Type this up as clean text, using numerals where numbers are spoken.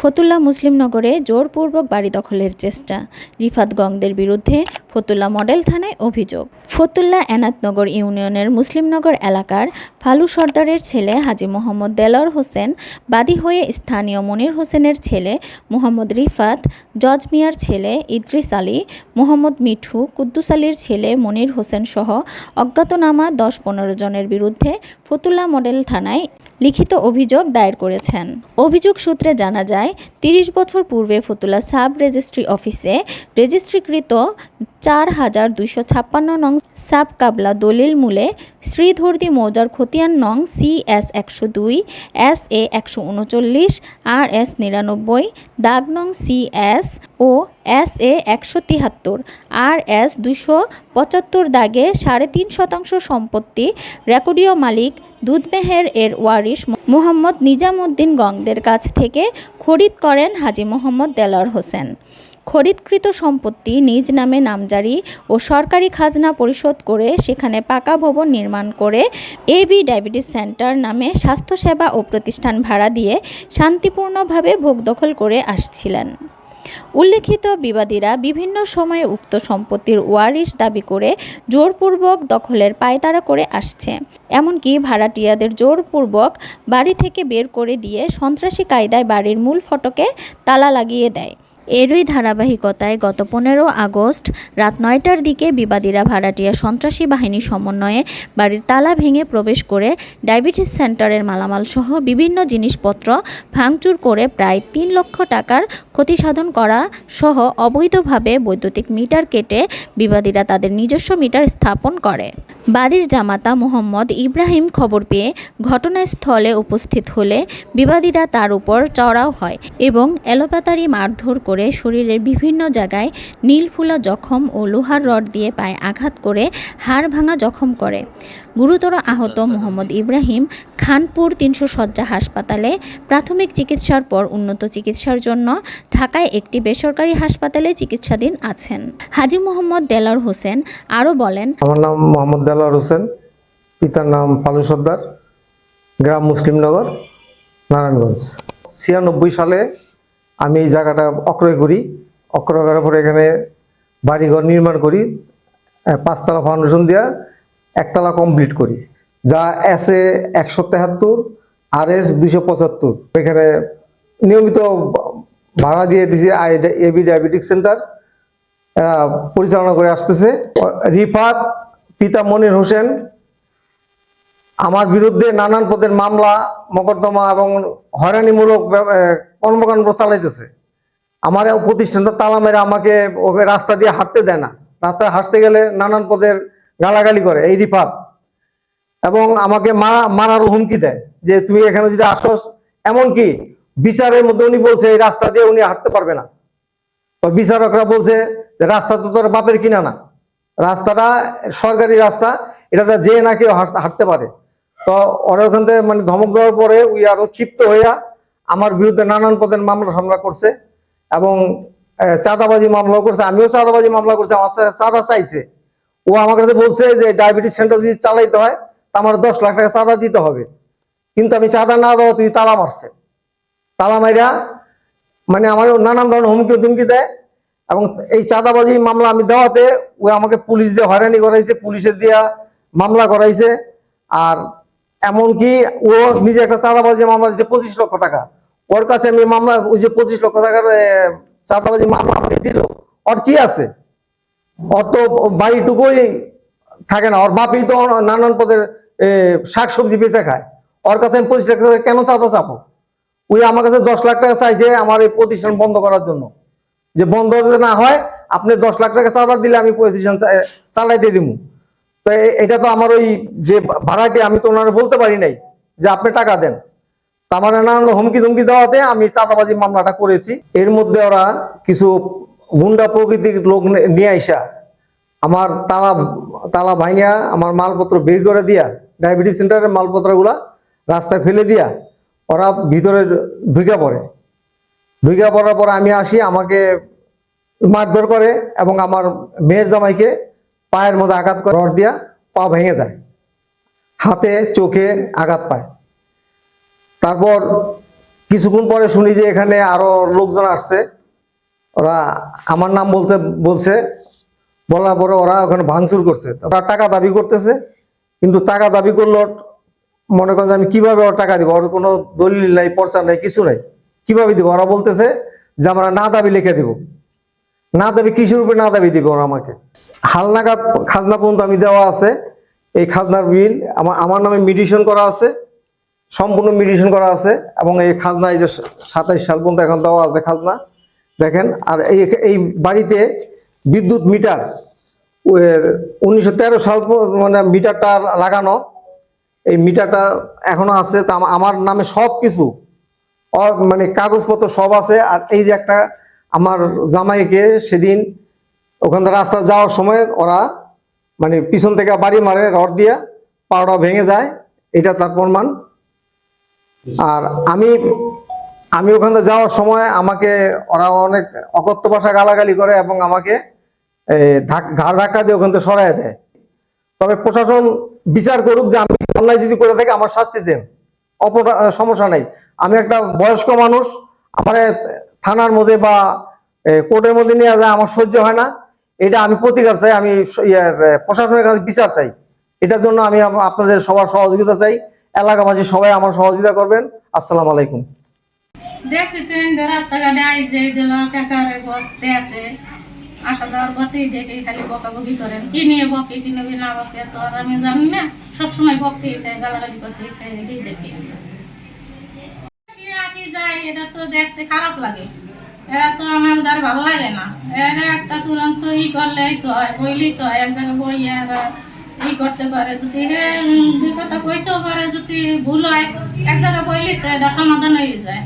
ফতুল্লা মুসলিমনগরে জোরপূর্বক বাড়ি দখলের চেষ্টা, রিফাত গংদের বিরুদ্ধে ফতুল্লা মডেল থানায় অভিযোগ। ফতুল্লা এনায়েতনগর ইউনিয়নের মুসলিমনগর এলাকার ফালু সর্দারের ছেলে হাজী মোহাম্মদ দেলোয়ার হোসেন বাদী হয়ে স্থানীয় মনির হোসেনের ছেলে মোহাম্মদ রিফাত, জজ মিয়ার ছেলে ইদ্রিস আলী, মোহাম্মদ মিঠু, কুদ্দুস আলীর ছেলে মনির হোসেন সহ অজ্ঞাতনামা ১০-১৫ জনের বিরুদ্ধে ফতুল্লা মডেল থানায় লিখিত অভিযোগ দায়ের করেছেন। অভিযোগ সূত্রে জানা যায়, ৩০ বছর পূর্বে ফতুল্লা সাব রেজিস্ট্রি অফিসে রেজিস্ট্রিকৃত ৪,২৫৬ নং সাব কাবলা দলিল মূলে শ্রীধর্দী মৌজার খতিয়ান নং CS-১০২, SA ১৩৯, RS ৯৯, দাগ নং CS ও SA ১৭৩, RS ২৭৫ দাগে ৩.৫% সম্পত্তি রেকর্ডীয় মালিক দুধমেহের এর ওয়ারিশ মোহাম্মদ নিজামউদ্দিন গংদের কাছ থেকে খরিদ করেন হাজী মোহাম্মদ দেলোয়ার হোসেন। খরিদকৃত সম্পত্তি নিজ নামে নামজারি ও সরকারি খাজনা পরিশোধ করে সেখানে পাকা ভবন নির্মাণ করে এবি ডায়াবেটিস সেন্টার নামে স্বাস্থ্যসেবা ও প্রতিষ্ঠান ভাড়া দিয়ে শান্তিপূর্ণভাবে ভোগ দখল করে আসছিলেন। উল্লেখিত বিবাদীরা বিভিন্ন সময়ে উক্ত সম্পত্তির ওয়ারিশ দাবি করে জোরপূর্বক দখলের পায়তারা করে আসছে। এমনকি ভাড়াটিয়াদের জোরপূর্বক বাড়ি থেকে বের করে দিয়ে সন্ত্রাসী কায়দায় বাড়ির মূল ফটকে তালা লাগিয়ে দেয়। এরই ধারাবাহিকতায় গত ১৫ আগস্ট রাত ৯টার দিকে বিবাদীরা ভাড়াটিয়া সন্ত্রাসী বাহিনী সমন্বয়ে বাড়ির তালা ভেঙে প্রবেশ করে ডায়াবেটিস সেন্টারের মালামালসহ বিভিন্ন জিনিসপত্র ভাঙচুর করে প্রায় ৩ লক্ষ টাকার ক্ষতিসাধন করা সহ অবৈধভাবে বৈদ্যুতিক মিটার কেটে বিবাদীরা তাদের নিজস্ব মিটার স্থাপন করে। বাদীর জামাতা মোহাম্মদ ইব্রাহিম খবর পেয়ে ঘটনাস্থলে উপস্থিত হলে বিবাদীরা তার উপর চড়াও হয় এবং এলোপাতাড়ি মারধর করে শরীরের বিভিন্ন জায়গায় নীলফুলা জখম ও লোহার রড দিয়ে পায়ে আঘাত করে হাড় ভাঙা জখম করে। গুরুতর আহত মোহাম্মদ ইব্রাহিম খানপুর ৩০০ শয্যা হাসপাতালে প্রাথমিক চিকিৎসার পর উন্নত চিকিৎসার জন্য ঢাকায় একটি বেসরকারি হাসপাতালে চিকিৎসাধীন আছেন। হাজী মোহাম্মদ দেলোয়ার হোসেন আরও বলেন, আমার নাম মোহাম্মদ দেলোয়ার হোসেন, পিতার নাম ফালু সর্দার, গ্রাম মুসলিমনগর, নারায়ণগঞ্জ। ৯৬ সালে আমি এই জায়গাটা অক্রয় করি। অক্রয় করার পরে এখানে বাড়িঘর নির্মাণ করি, ৫তলা ফাউন্ডেশন দিয়া ১তলা কমপ্লিট করি, যা SA ১৭৩, RS ২৭৫। এখানে নিয়মিত ভাড়া দিয়ে দিয়েছি এবি ডায়াবেটিক সেন্টার, পরিচালনা করে আসতেছে। রিফাত, পিতা মনির হোসেন আমার বিরুদ্ধে নানান পদের মামলা মোকদ্দমা এবং হয়রানিমূলক কর্মকাণ্ড চালাইতেছে। আমার প্রতিষ্ঠানটা তালা মেরে আমাকে রাস্তা দিয়ে হাঁটতে দেয় না। রাস্তায় হাঁটতে গেলে নানান পদের গালাগালি করে এই রিফাত, এবং আমাকে মারার হুমকি দেয় যে তুমি এখানে যদি আসস, এমনকি বিচারের মধ্যে উনি বলছে এই রাস্তা দিয়ে উনি হাঁটতে পারবে না। তো বিচারকরা বলছে যে রাস্তা তো তোর বাপের কিনা না, রাস্তাটা সরকারি রাস্তা, এটাতে যে না কেউ হাঁটতে পারে। তো ওরা ওখান থেকে মানে ধমক দেওয়ার পরে ওই আরো ক্ষিপ্ত হইয়া আমার বিরুদ্ধে নানান পদের মামলা করছে এবং চাঁদাবাজি মামলা করছে। আমিও চাঁদাবাজি মামলা করছি, আমার চাঁদা চাইছে। ও আমার কাছে বলছে যে ডায়াবেটিস সেন্টার যদি চালাইতে হয় তা আমার ১০ লাখ টাকা চাঁদা দিতে হবে, কিন্তু আমি চাঁদা না দেওয়া তুই তালা মারছে। তালা মাইরা মানে আমার নানান ধরনের হুমকি দেয় এবং এই চাঁদাবাজি মামলা আমি দেওয়াতে ও আমাকে পুলিশ দিয়ে হয়রানি করাইছে, পুলিশের দিয়া মামলা করাইছে। আর এমনকি ও নিজে একটা চাঁদাবাজি মামলা দিয়েছে ২৫ লক্ষ টাকা। ওর কাছে আমি মামলা ওই যে ২৫ লক্ষ টাকার চাঁদাবাজি মামলা আমাকে দিল, ওর কি আছে? ওর তো বাড়িটুকুই থাকে না, ওর বাপই তো নানান পদের শাকসবজি বেচে খায়। ওর কাছে আমি ২৫ লাখ টাকা কেন চাঁদা চাপো? ওই আমার কাছে ১০ লাখ টাকা চাইছে আমার এই প্রতিষ্ঠান বন্ধ করার জন্য, যে বন্ধ যদি না হয় আপনি ১০ লাখ টাকা চাঁদা দিলে আমি প্রতিষ্ঠান চালাইতে দিব। তো এটা তো আমার ওই যে ভাড়াটি আমি তো ওনারা বলতে পারি নাই যে আপনি টাকা দেন। তো আমার নানান হুমকি দেওয়াতে আমি চাঁদাবাজি মামলাটা করেছি। এর মধ্যে ওরা কিছু গুন্ডা প্রকৃতির লোক নিয়ে আইসা আমার তালা ভাঙিয়া আমার মালপত্র বের করে দিয়া, ডায়াবেটিস সেন্টারের মালপত্রগুলা রাস্তায় ফেলে দিয়া ওরা ভিতরে ঢুকে পড়ার পর আমি আসি, আমাকে মারধর করে এবং আমার মেয়ের জামাইকে পায়ের মধ্যে আঘাত করে, রড দিয়া পা ভেঙে যায়, হাতে চোখে আঘাত পায়। তারপর কিছুক্ষণ পরে শুনি যে এখানে আরো লোকজন আসছে, ওরা আমার নাম বলছে, বলার পরে ওরা ওখানে ভাঙচুর করছে। ওরা টাকা দাবি করতেছে, কিন্তু টাকা দাবি করলো, মনে করেন যে আমি কিভাবে ওর টাকা দিব, ওর কোনো দলিল নাই, পর্চা নাই, কিছু নাই, কিভাবে দিব? ওরা বলতেছে যে আমরা না দাবি লিখে দিব। না দাবি কিসের উপরে না দাবি দিবে ওরা আমাকে? হালনাগাদ খাজনা পর্যন্ত আমি দেওয়া আছে, এই খাজনার বিল আমার নামে মিডিয়েশন করা আছে, সম্পূর্ণ মিডিয়েশন করা আছে, এবং এই খাজনা এই যে 27 সাল পর্যন্ত এখন দেওয়া আছে খাজনা, দেখেন। আর এই বাড়িতে বিদ্যুৎ মিটার 1913 সাল মানে মিটারটা লাগানো, এই মিটারটা এখনো আছে। তা আমার নামে সব কিছু মানে কাগজপত্র সব আছে। আর এই যে একটা আমার জামাইকে সেদিন ওখান থেকে রাস্তা যাওয়ার সময় ওরা মানে পিছন থেকে বাড়ি মারে, রড দিয়া পাওয়াটা ভেঙে যায়, এটা তার প্রমাণ। আর আমি ওখান থেকে যাওয়ার সময় আমাকে ওরা অনেক অকথ্য ভাষা গালাগালি করে এবং আমাকে ঘাড় ধাক্কা দিয়ে ওখান থেকে সরাই দেয়। তবে প্রশাসন বিচার করুক, যে আমি অন্যায় যদি করে থাকে আমার শাস্তি দেন, সমস্যা নেই। আমি একটা বয়স্ক মানুষ, আমার থানার মধ্যে বা কোর্টের মধ্যে নিয়ে যায় আমার সহ্য হয় না। এটা আমি প্রতিকার চাই, আমি প্রশাসনের কাছে বিচার চাই। এটার জন্য আমি আপনাদের সবার সহযোগিতা চাই, এলাকাবাসী সবাই আমার সহযোগিতা করবেন। আসসালামু আলাইকুম। দেখতেন রাস্তাঘাটে আইছে দিল কাকারে বকতে আছে, আসা যাওয়ার পথেই দেখে খালি বকাবকি করেন, কি নিয়ে বকে কি নেবে না বকে তো আর আমি জানি না, সবসময় বকতেই থাকে, গালাগালি করতেই থাকে, এটাই দেখি। আসি যায়, এটা তো দেখতে খারাপ লাগে, এরা তো আমার দ্বার ভালো লাগে না। এরা একটা তুরন্ত করলেই তো হয়, বইলেই তো হয়, এক জায়গায় বইয়ে এরা করতে পারে, যদি দুই কথা কইতেও পারে, যদি ভুল হয় এক জায়গায় বইলেই তো এটা সমাধান হয়ে যায়।